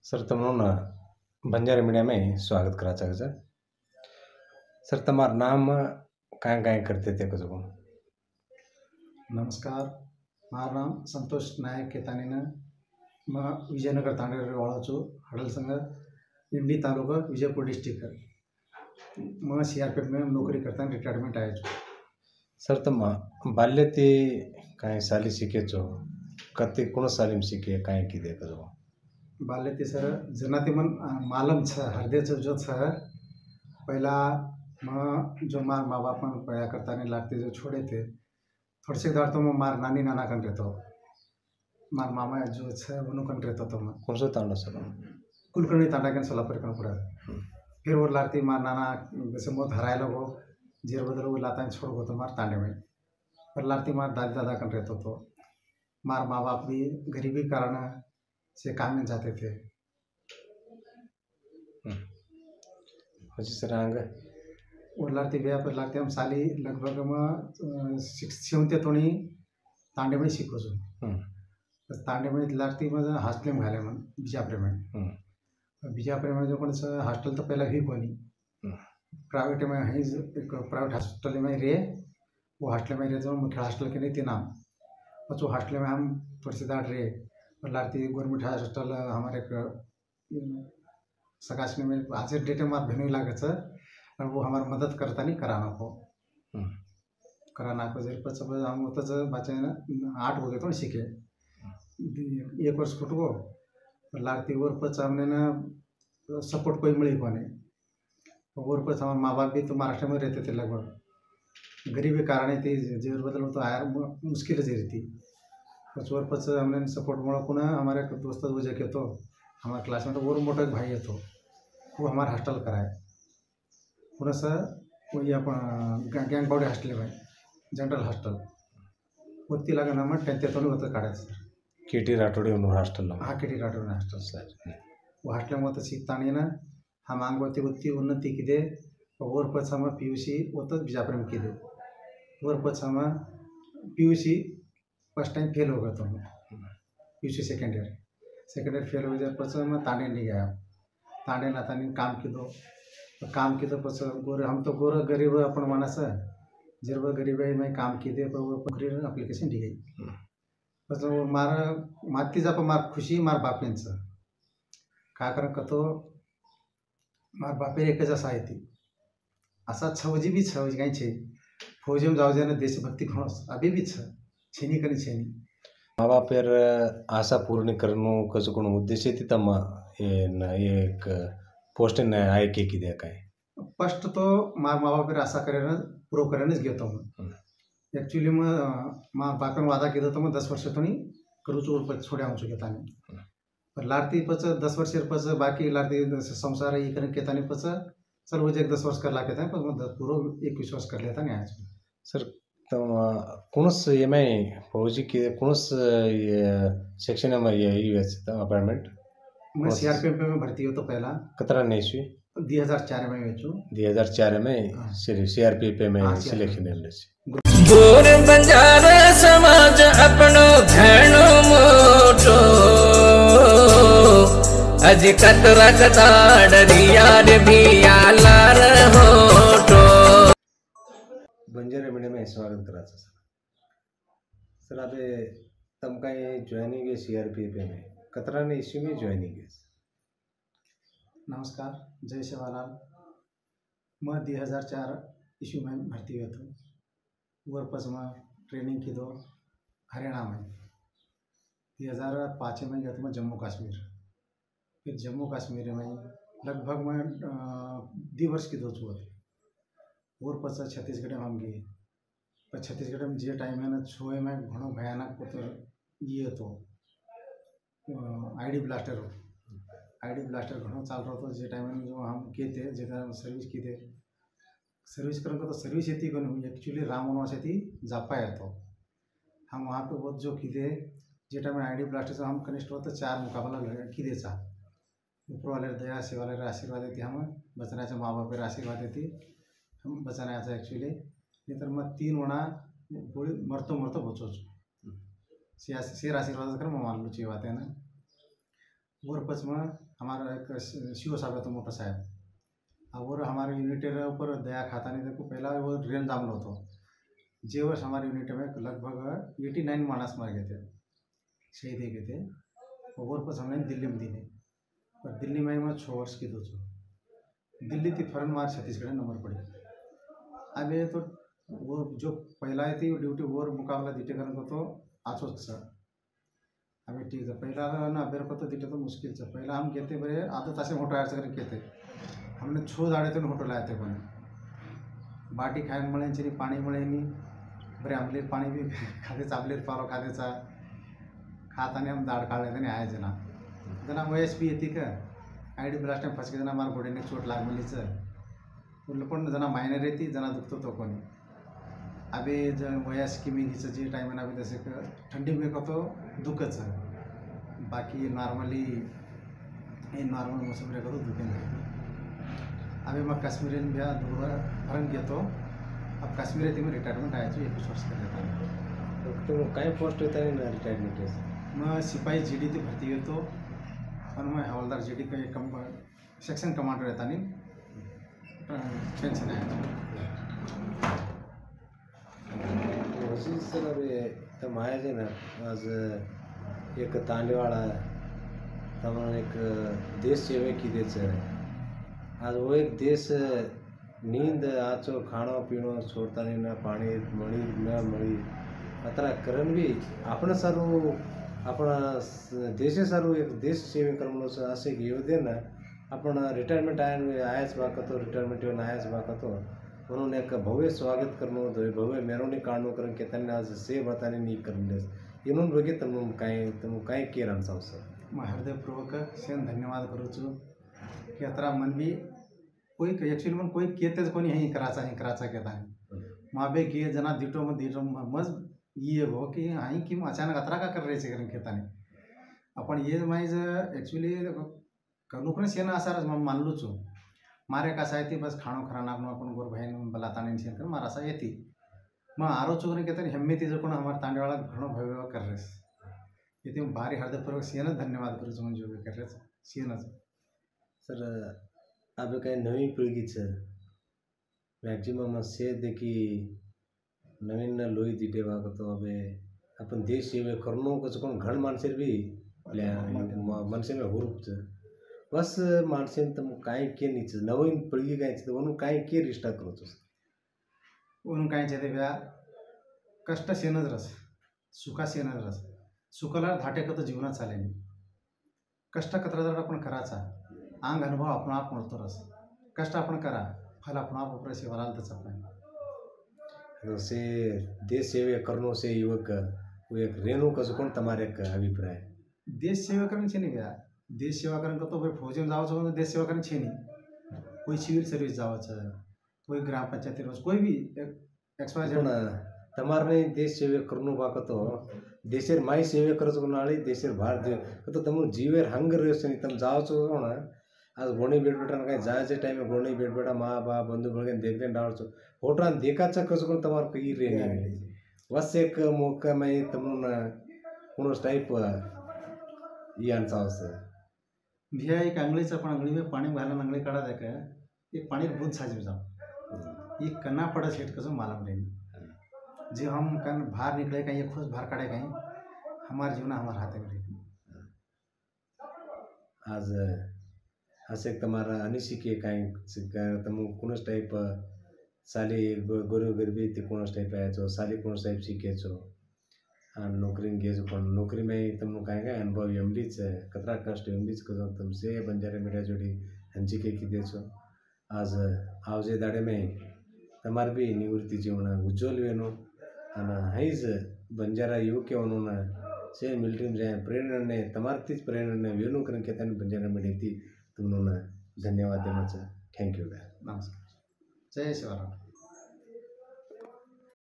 Sir तमनो Banjara media में स्वागत करा चाहे सर तमार नाम काय काय करते थे कुछ को नमस्कार, मार नाम संतोष नायक केतानीन म विजयनगर तांडेर वाळा छु हडल संघ इंडी तालुका विजयपुर डिस्ट्रिक्ट म सीआरपीएफ में नौकरी करता रिटायरमेंट आया छु। सर तम बाल्य ते काय साली सीखे छो कते कोण साली में सीखे काय की दे कुछ बाल्य ते सर जनाते मन मालम छ हृदय जो छ पहला म जो मार माँ बाप मन पया करता नहीं लागते जो छोड़े थे थोड़े से दार तो मैं मार नानी नाना कन रहता मार मामा जो छ उन्हों कन रहता तो मैं कौन सा तांडो सर कुलकर्णी तांडा कन सोलापुर कन पड़ा फिर वो लाती मार नाना जैसे मोत हराए लोगो जेर बदल वो लाता छोड़ गो तो मार तांडे में पर लाती मार दादी दादा कन रहता तो मार माँ बाप भी गरीबी कारण से काम में जाते थे। सर आगे और लाती ब्याह पर लाते हम साली लगभग में शिक्षण थोड़ी तांडे में सीखो छो बस तांडे में लाती में हॉस्टल में घाले मन बिजापुर में जो कौन सा हॉस्टल तो पहले ही कोनी प्राइवेट में है एक प्राइवेट हॉस्टल में रहे वो हॉस्टल में रहे जो मुख्य हॉस्टल के नहीं थे नाम और जो हॉस्टल में हम थोड़ी सी दाट रहे और लाती गवर्नमेंट हॉस्टल हमारे सकाशने में आज डेट में भेनू लागे और वो हमारी मदद करता नहीं कराना को जर पर सब हम तो बच्चे ना 8 हो गए तो सीखे 1 वर्ष फुट को लागती और पच हमने ना सपोर्ट कोई मिली को नहीं और पच हमारे माँ बाप भी तो महाराष्ट्र में रहते थे लगभग गरीबी कारण थी जेवर बदल तो आया मुश्किल से रहती और पच हमने सपोर्ट मोड़ा पुनः हमारे दोस्त वो जगह तो हमारे क्लासमेट और मोटा भाई है तो वो हमारे हॉस्टल कराए पुनः सर वही अपन गैंग बाउडी हॉस्टल में जनरल हॉस्टल उत्ती लगा नाम 10th तो नहीं होता काढ़े सर केटी राठोड़ी उन्होंने हॉस्टल हाँ केटी राठोड़ी हॉस्टल सर वो हॉस्टल में तो सीखता नहीं ना हम आंग उत्ती उन्नति की दे और पच हम पीयूसी वो तो बिजापुर में की दे और पच हम पीयूसी फर्स्ट टाइम फेल हो गया तो पीयूसी सेकेंड ईयर फेल हो जाए पच हम तांडे नहीं गया तांडे ना तानी काम की तो पच गोर हम तो गोर गरीब अपन मानस जब गरीब है मैं काम की दे पर वो एप्लीकेशन दी गई बस वो माती जा मार खुशी मार बापेंच का कर कतो मार बापे एक जसा आहे ती असा छवजी भी छवजी काही छे फौजी में जाओ जाने देशभक्ति खणस अभी भी छेनी कनी छेनी माँ बाप यार आशा पूर्ण करनो कसं कोण उद्देश थी तम ये एक पोस्ट न आय के की दे काय फर्स्ट तो मार माँ बाप आशा करे पूरा करने गयो तो एक्चुअली मैं माँ बाप वादा किया तो मैं 10 वर्ष तो नहीं करूँ चोर छोड़ा हूँ चुके तानी पर लाड़ती पच 10 वर्ष पच बाकी लाड़ती संसार ये करने के तानी पच चल वो एक 10 वर्ष कर ला के था पर मैं पूरा 21 वर्ष कर लेता नहीं आज सर तो कौनस ये में फौजी के कौनस सेक्शन में ये यूएस था अपॉइंटमेंट मैं सीआरपीएफ में भर्ती हो तो पहला कतरा नहीं हुई 2004 में वेचू 2004 में सीआरपीएफ में सिलेक्शन ले गोर बंजारा समाज अपनो भेणो मोटो अज कतरा कता डरिया रे भी आलार होटो बंजारा मीडिया में स्वागत करा सर अबे तम का ये ज्वाइनिंग है सीआरपीएफ में कतरा ने इश्यू में ज्वाइनिंग है नमस्कार जय सेवालाल मैं 2004 इशू में भर्ती हुआ था वर्पस में ट्रेनिंग की दो हरियाणा में 2005 में गया था मैं जम्मू कश्मीर फिर जम्मू कश्मीर में लगभग मैं 2 वर्ष की दो छुआ और पच छत्तीसगढ़ में हम गए पर छत्तीसगढ़ में जे टाइम है ना छुए में घणो भयानक तो ये तो आईडी ब्लास्टर घणो चाल रहा था जे टाइम जो हम किए थे जगह सर्विस की थे सर्विस करने को तो सर्विस येती को नहीं एक्चुअली राम वनवास थी जापा है तो हम वहाँ पे बहुत जो की थे जे टाइम आईडी ब्लास्टर से हम कनिष्ठ होते 4 मुकाबला की दे चा ऊपर वाले दया से वाले आशीर्वाद देती हम बचना माँ बाप आशीर्वाद देती हम बचाना एक्चुअली नहीं तो मैं 3 वणा मरतो बचो शेर आशीर्वाद कर मैं मान लू चाहिए बात है ना वरपच में हमारा एक सीओ साहब है तो मोटा साहब और हमारे यूनिट ऊपर दया खाता नहीं देखो पहला वो ड्रेन दाम लो तो जे वर्ष हमारे यूनिट में लगभग 89 मानस मर गए थे, शहीद हो गए थे। और वरपच हमने दिल्ली में दिने और दिल्ली में मैं 6 वर्ष की दोस्तों दिल्ली थी फरन मार छत्तीसगढ़ नंबर पड़ी। अब ये तो वो जो पहला आई थी वो ड्यूटी वो मुकाबला दिटे करने को तो आचो सर अभी ठीक है पहला ना अबेर को तो दिटे तो मुश्किल से पहला हम कहते बड़े आधो तासे होटो आयर से कहते हमने छो दाड़े तो होटो लाए थे कोने बाटी खाए मळे चली पानी मळे नहीं बरे आमलेट पानी भी खाते आमलेट पालो खाते चा खाता नहीं हम दाड़ काढ़ लेते नहीं आए जना वयस भी येते का आईडी ब्लास्ट टाइम फंस के जना हमारे गोडे ने चोट लाग मिली उन पण जना मायनर येते जना दुखतो तो कोणी अभी जब वयस की मिगीचं जे टाइम आहे अभी जैसे ठंडी में को तो दुखच बाकी नॉर्मली ये नॉर्मल मौसम रे करो दुखे नहीं। अभी मैं कश्मीर में भी भरण घेतो अब कश्मीर येते मैं रिटायरमेंट आया 21 वर्ष कर देता हूँ। तो काय पोस्ट होता है ना रिटायरमेंट मैं सिपाही जीडी ते भर्ती हुई तो और मैं हवलदार जीडी का एक सेक्शन कमांडर रहता नहीं पेंशन आया। सर अभी तम आया है ना आज एक तांडेवाड़ा तम एक देश सेवे की देश है आज वो एक देश नींद आचो खाणो पीणो छोड़ता नहीं ना पानी मळी न मळी अतरा करण भी आपण सारू आपण देशे सारू एक देश सेवे करमलो असे घेऊ ना आपण रिटायरमेंट आयाच बाकतो रिटायरमेंट येऊन आयाच बाकतो म्हणून एक भव्य स्वागत करनो भव्य मेरवणी काढणो कारण की त्यांनी आज से बताने नहीं करने इन्होंने बगे तुम काय केर आमचा सर मैं हृदयपूर्वक सेन धन्यवाद करूँ छू कि अतरा मन भी कोई एक्चुअली मन कोई केतेच कोणी ही कराचा कहता है माँ बे किए जना दिटो मज ये हो कि हाई कि अचानक अतरा का कर रहे थे कारण कहता नहीं अपन ये माइज एक्चुअली कनुकने सेना असार मानलू छू मारे का सा येते बस खाणो खराना अपन गोर बहन बलाता नहीं सेन कर मारा सा येती मैं आरो चुगने कहते हेम्मेती जो हमारे तांडेवाड़ा घणो भव्य कर रहे ये भारी हृदयपूर्वक सेन धन्यवाद करूँ मन जो भी कर रहे सेन सर अब काही नवी पिळगी छ मॅक्झिमम से देखी नवीन लोई दिटे वाग तो अबे अपन देश सेवे करनो कच कोण घण माणसे भी मनसे में हुरूप छ बस माणसे तम काय के नीच नवीन पिळगी काय छ वनु काय के रिष्टा करो छ वनु काय छे व्या कष्ट सेनच रस सुखा सेनच रस सुखाला धाटे का तो जीवनात चाले नहीं कष्ट कतरा आपण कराचा अंग अनुभव आपण आप मिळतो रस कष्ट आपण करा फल आपण आप ऊपर से वराल तच आपण से देश सेवे करनो से युवक वो एक रेणु कसं कोण તમારે એક અભિપ્રાય देश सेवा करने छे नहीं भैया देश सेवा करने को तो भाई फौज में जाओ तो देश सेवा करने छे नहीं कोई सिविल सर्विस जाओ छ कोई ग्राम पंचायत रोज कोई भी एक्सवाइजेड તમારે देश सेवे करनो बाकतो देशेर माई सेवे करच नाळी देशेर भारत तो तम जीवेर हंग रेस नहीं तम जाओ छो ना आज गोणी बेटबेटा कहीं जायचे टाइम में गोणी बेटबेटा माँ बाप बंधु बळगे देखते डाळचो फोटो देखाचा कसं कोण तमार कई रे बस एक मौका में तमुन कोणोस टाइप यान चावस भैया एक अंगलीचा पण अंगली में पानी घालून अंगली काढा देखा एक पानी बुध साज जाओ ये कना पड़ा सेट कसं मालूम नहीं जो हम कन बाहर निकले कहीं ये खुश बाहर काढ़े कहीं हमारे जीवन हमारे हाथ में आज असे तुम्हारा अनिशिके काही तम कोणस टाइप साली गोरु गरबी ते कोणस टाइप आयचो साली कोणस टाइप शिकेचो आणि नोकरीन गेजो पण नोकरी में तुम काय काय अनुभव एमडीच कतरा कष्ट एमडीच करो तुमसे बंजारे मीडिया जोड़ी हंचिके की देचो आज आवजे दाड़े में तमार भी निवृत्ति जीवन उज्ज्वल वेनो आणि हाईज बंजारा युवक वनून से मिलिटरी में जाए प्रेरणा ने तमार तीच प्रेरणा ने वेणु करन के तन बंजारा मीडिया ती तुमने धन्यवाद देना चाहिए थैंक यू नमस्कार जय शिवराम।